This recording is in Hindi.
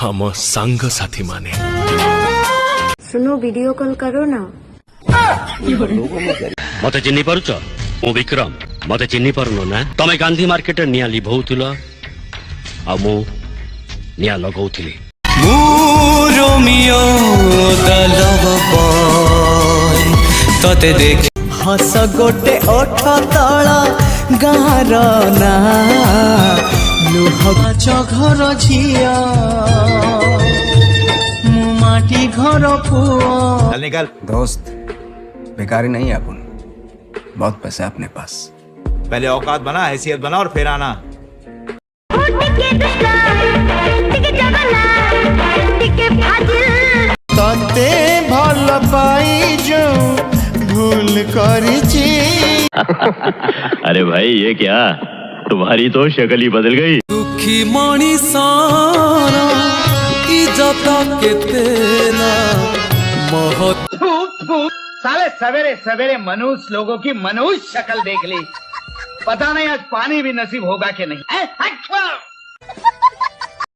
हम सांग साथी माने सुनो वीडियो कॉल करो ना मत चिन्ह पारुच मु विक्रम मत चिन्ह पारुन ना तमे गांधी मार्केट निया लिभौथिल आ मु निया लगौथिली मु रोमियो द लव बॉय तते देख हस गोटे ओठ तळ गार ना लुह घर झिया मु माटी घर पुआ निकल दोस्त बेकारी नहीं है अपन बहुत पैसा है अपने पास पहले औकात बना हैसियत बना और फिर आना तते भल पाई जो भूल करी अरे भाई ये क्या तुम्हारी तो शक्ल ही बदल गई दुखी मणि सारा इज्जत केते ना महत साले सवेरे सवेरे मनुष्य लोगों की मनुष्य शक्ल देख ली। पता नहीं आज पानी भी नसीब होगा कि नहीं।